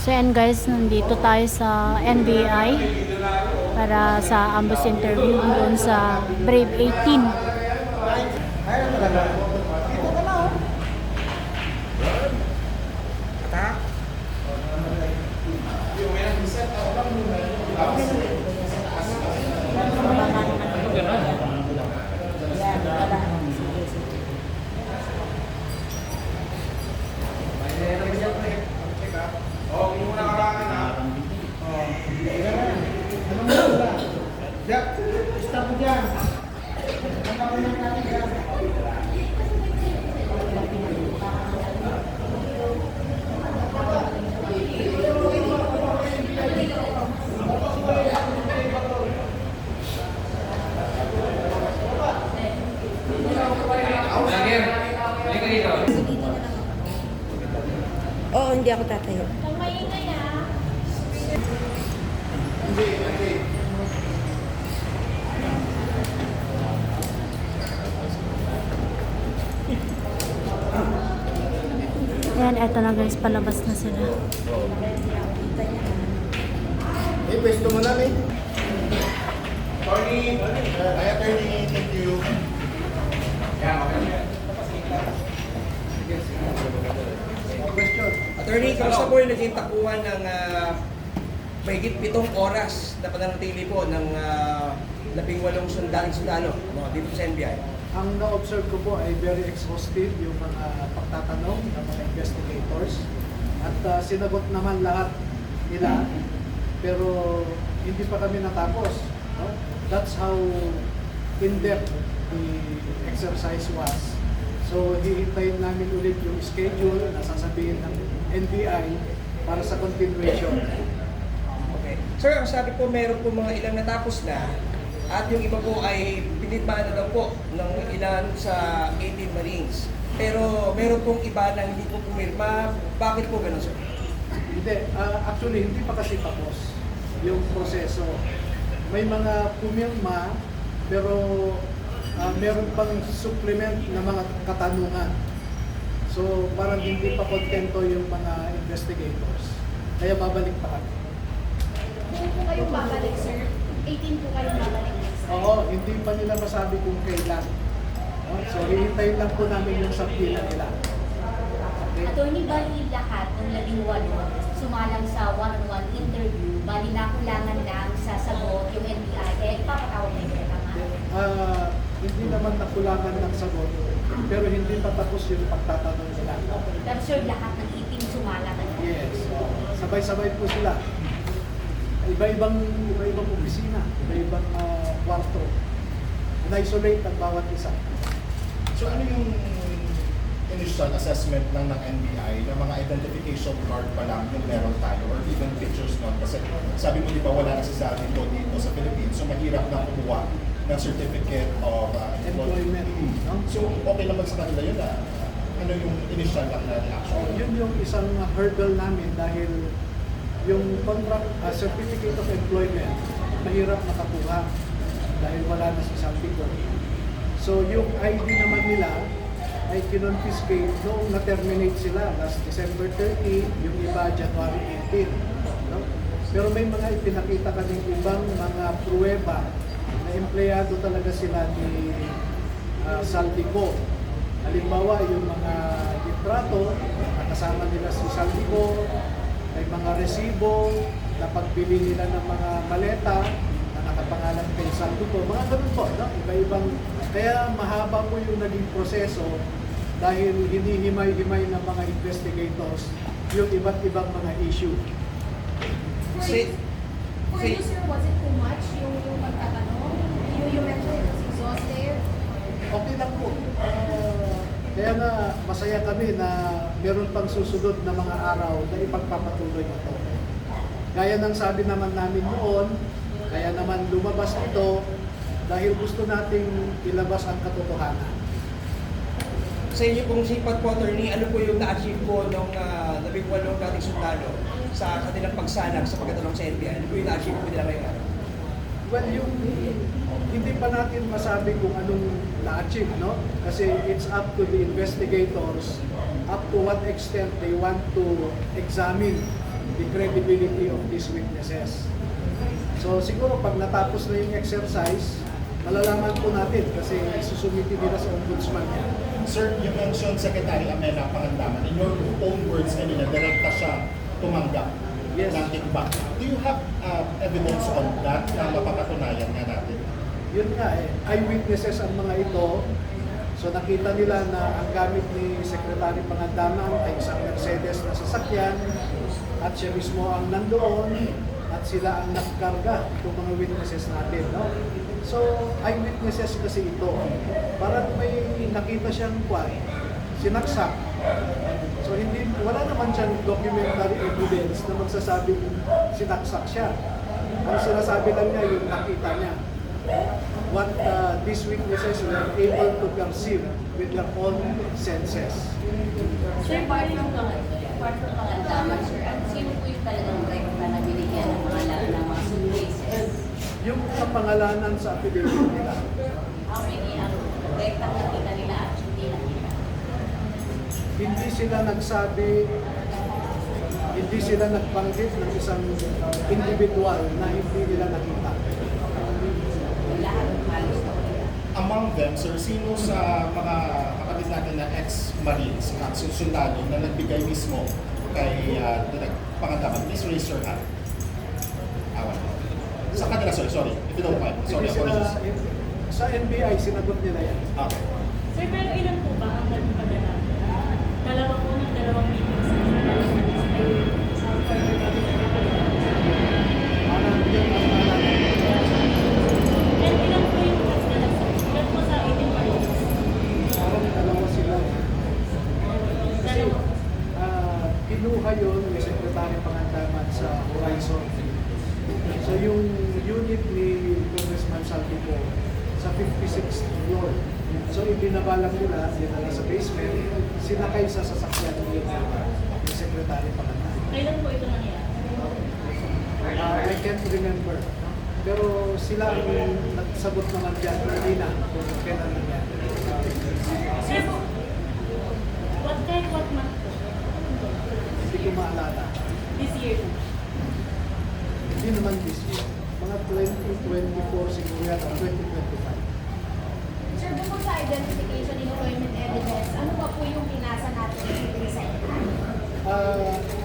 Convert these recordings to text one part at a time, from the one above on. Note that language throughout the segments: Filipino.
So yan guys, nandito tayo sa NBI para sa ambush interview doon sa Brave 18. Stop mo dyan. Oo, hindi ako tatayo. Ayan, eto na guys, palabas na sila. Pwesto mo na, eh. Attorney, attorney, thank you. Question. Attorney, kamusta po yung naging takuhan ng mahigit 7 oras na pananatili po ng 18 sundalo dito sa NBI? Ang na-observe ko po ay very exhaustive yung mga pagtatanong ng mga investigators at sinagot naman lahat nila pero hindi pa kami natapos. No? That's how in-depth the exercise was. So hihintayin namin ulit yung schedule na sasabihin ng NBI para sa continuation. Okay. Sir, ang sabi po meron po mga ilang natapos na at yung iba po ay pinirmahan na daw po ng ilan sa 18 Marines. Pero meron pong iba na hindi po pumirma. Bakit po ganun, sir? Hindi, actually hindi pa kasi tapos yung proseso. May mga pumirma pero meron pang supplement na mga katanungan. So parang hindi pa kontento yung mga investigators. Kaya babalik pa kami. Kung po kayong babalik, sir, 18 po kayong babalik next time. Oo, hindi pa nila masabi kung kailan. No? So hihintayin lang po namin yung sabila nila. Okay? Attorney, bali lahat ng 18 sumalang sa one-on-one interview, bali nakulangan lang sa sagot yung NBI, kaya ipapatawag na yung tama. Hindi naman nakulangan ng sagot, pero hindi pa tapos yung pagtatanong nila. Pero sir, lahat ng 18 sumalang na. Yes, sabay-sabay po sila. Iba-ibang opisina, iba-ibang kwarto. Na-isolate ang bawat isa. So ano yung initial assessment lang ng NBI na mga identification card pa lang yung meron tayo or even pictures nun? Kasi sabi mo di ba wala na si Zaldi dito sa Philippines, so mahirap na kumuha ng certificate of Employment. No? So okay naman sa kanila yun na ano yung initial lang na reaction? Yun yung isang hurdle namin dahil yung contract, certificate of employment, mahirap makakuha dahil wala na si Saldico. So yung ID naman nila ay kinonfiscate noong na-terminate sila last December 30, yung iba January 18. No? Pero may mga ipinakita kaming ibang mga pruweba na empleyado talaga sila ni Saldico. Halimbawa, yung mga litrato, nakasama nila si Saldico, may mga resibo na pagbili nila ng mga maleta na nakapangalan kay Saldico. Mga ganun po, no? Iba-ibang, kaya mahaba po yung naging proseso dahil hinihimay-himay ng mga investigators yung iba't ibang mga issue. For you, sir, was it too much yung pagtatanong? You mentioned it was exhaustive. Okay lang po. Kaya nga masaya kami na meron pang susunod na mga araw na ipagpapatuloy ito. Gaya ng sabi naman namin noon, kaya naman lumabas ito dahil gusto nating ilabas ang katotohanan. Sa inyo pong sipat po, attorney, ano po yung na-achieve po ng 18 dating sundalo sa kanilang pagsanag sa pagkatanong sa NBI? Ano po yung na-achieve po nila ngayon? Well, yung hindi pa natin masabi kung anong na-achieve, no? Kasi it's up to the investigators up to what extent they want to examine the credibility of these witnesses. So siguro pag natapos na yung exercise, malalaman po natin kasi isusumiti nila sa ombudsman yan. Sir, you mentioned Secretary Amena Pangandaman. In your own words kanina, direkta siya tumanggap Yes. ng kickback. Do you have evidence on that na mapapatunayan nga natin? Yun nga eyewitnesses ang mga ito. So nakita nila na ang gamit ni Secretary Pangandaman ay isang Mercedes na sasakyan at siya mismo ang nandoon at sila ang nagkarga itong mga witnesses natin. No? So eyewitnesses kasi ito. Parang may nakita siyang sinaksak. So wala naman siyang documentary evidence na magsasabing sinaksak siya. Ang sinasabi lang niya yung nakita niya. What these witnesses were able to perceive with their own senses. Sir, apart from Pangandaman, sir, sino po yung talagang rekta na binigyan ng mga suitcases? Yung kapangalanan sa affidavit nila, How many ang rekta nakita nila at hindi nakita? hindi sila nagsabi, hindi sila nagbanggit ng isang individual na hindi nila nakita. Lahat halos nakita. Among them, sir, sino sa mga kapatid natin na ex-Marines at sundalo na nagbigay mismo kay Pangandaman? Please raise your hand. Awan. Sa kanila, sorry. If you don't mind. Sorry, Hindi sila, apologies. sa NBI, sinagot nila yan. Okay. Sir, pero ilan po ba ang nagpadala? Dalawa po ng dalawang meetings sa further Parang yun ang naalala. And ilan po yung nagdala sa ilan po sa 18 parties? Parang dalawa sila. Kasi Dalawa. kinuha yun ni Secretary Pangandaman sa Horizon. So yung unit ni Congressman Saltico sa 56th floor. So ibinabalang nila, dinala sa basement, sinakay sa sasakyan ni Secretary Pangandaman. Kailan po ito nangyari? I can't remember. Pero sila ang nagsagot naman dyan, hindi na kung kailan nangyari. Sir, what month po? Hindi ko maalala. This year po. Hindi naman this year. Mga 2024 siguro yata, 2025. Sir, bukod sa identification employment evidence, ano pa po yung pinasa natin sa NBI?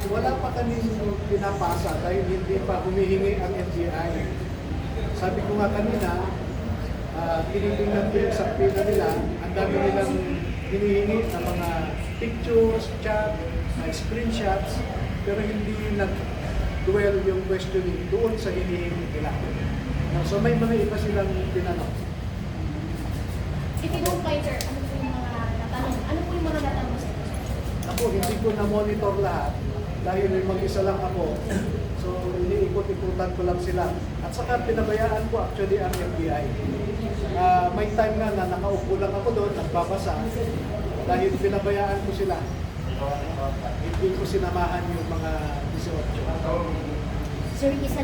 Wala pa kaming pinapasa dahil hindi pa humihingi ang NBI. Sabi ko nga kanina, tinitingnan ko yung sakpina nila, ang dami nilang hinihingi ng mga pictures, chat, screenshots, pero hindi nag-dwell yung questioning doon sa hinihingi nila. So may mga iba silang tinanong. If you don't mind, sir, ano po yung mga natanong? Ano po yung mga natanong sa inyo? Ako, hindi ko na-monitor lahat dahil mag-isa lang ako. So, iniikot-ikutan ko lang sila. At saka pinabayaan ko actually ang FBI. May time nga na nakaupo lang ako doon, nagbabasa, dahil pinabayaan ko sila. Hindi ko sinamahan yung mga 18. Sir, isa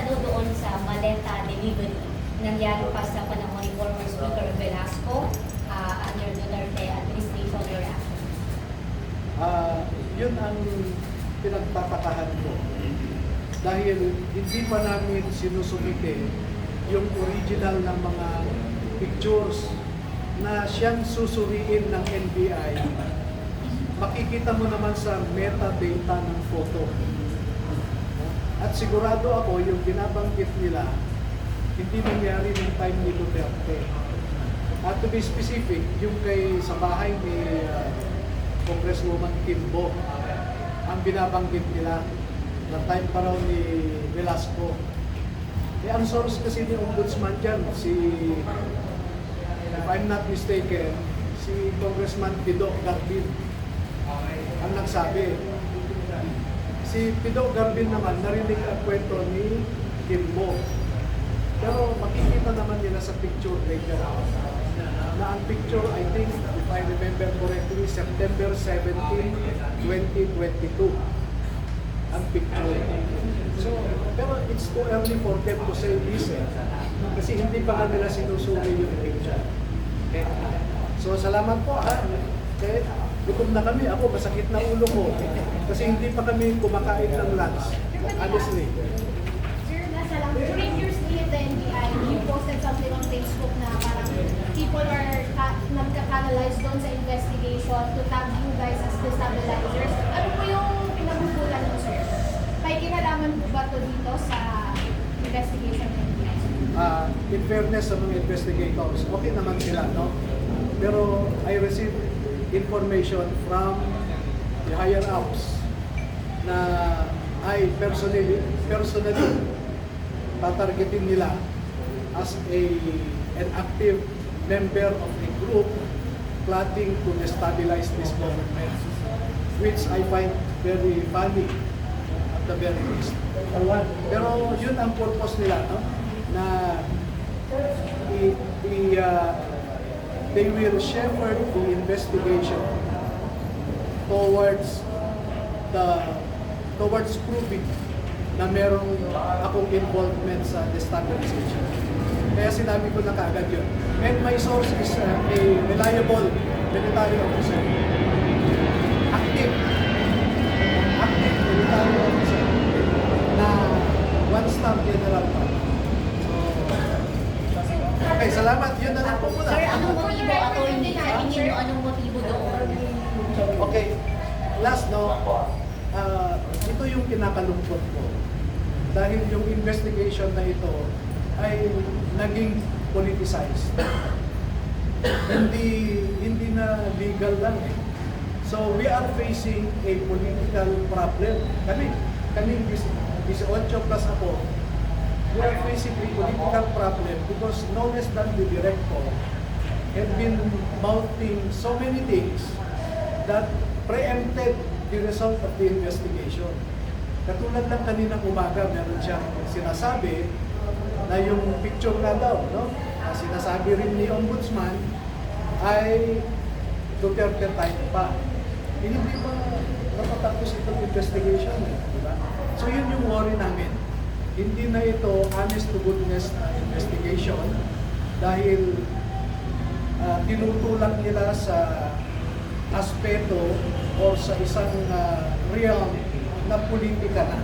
daw doon sa maleta delivery nangyari pa sa panahon ni former Speaker Velasco under Duterte administration thereafter. Yun ang pinagtatakahan ko. Dahil hindi pa namin sinusumite yung original ng mga pictures na siyang susuriin ng NBI. Makikita mo naman sa metadata ng photo. At sigurado ako yung binabanggit nila hindi nangyari ng time ni Duterte. At to be specific, yung sa bahay ni Congresswoman Kimbo, ang binabanggit nila na time pa raw ni Velasco. Ang source kasi ni Ombudsman dyan, if I'm not mistaken, si Congressman Pido Garbin ang nagsabi. Si Pido Garbin naman, narinig ang kwento ni Kimbo. Pero makikita naman nila sa picture later na ang picture, I think, if I remember correctly, September 17, 2022 ang picture. So, pero it's too early for them to say this kasi hindi pa nga nila sinusuri yung picture. Okay. So, salamat po ha. Okay. gutom na kami. Ako, masakit na ulo ko. Kasi hindi pa kami kumakain ng lunch. Honestly. Sir, nasa lang, during your stay at the NBI, you posted something on Facebook na parang people are nagka-canalize doon sa investigation to tag you guys as destabilizers. Ano po yung pinagbubulan mo, sir? May kinalaman po ba to dito sa investigation ng NBI? In fairness sa mga investigators, okay naman sila, no? Pero I received information from the higher ups na I personally tatargetin nila as an active member of a group plotting to destabilize this government, which I find very funny at the very least. Pero yun ang purpose nila, no? Na they will shepherd the investigation towards proving na merong akong involvement sa destabilization. Kaya sinabi ko na kaagad yun. And my source is a reliable military officer. Active military officer na one-star general pa. Okay, salamat. Yun na lang po muna. Sir, anong motibo, attorney? Sa tingin nyo, anong motibo doon? Okay, last no, ito yung kinakalungkot ko. Dahil yung investigation na ito ay naging politicized. hindi na legal lang eh. So we are facing a political problem. Kami 18 plus ako, we are facing a political problem because no less than the director have been mouthing so many things that preempted the result of the investigation. Katulad lang kaninang umaga, meron siyang sinasabi na yung picture na daw, no? Sinasabi rin ni Ombudsman ay Duterte type pa. Hindi pa napatapos itong investigation, di ba? So yun yung worry namin. Hindi na ito honest to goodness na investigation dahil tinutulak nila sa aspeto o sa isang realm na politika na.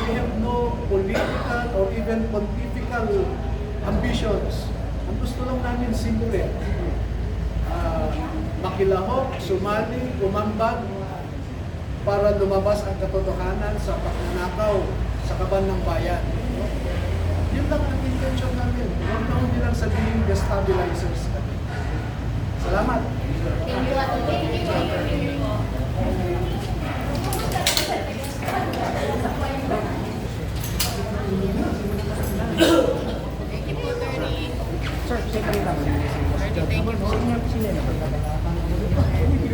We have no political or even pontifical ambitions. Ang gusto lang namin simple. Makilahok, sumali, umambag para lumabas ang katotohanan sa pagnanakaw sa kaban ng bayan. Yun lang ang intention namin. Huwag na hindi lang sabihin destabilizers kami. Salamat. Thank you, attorney. Sir, second lang. Thank you.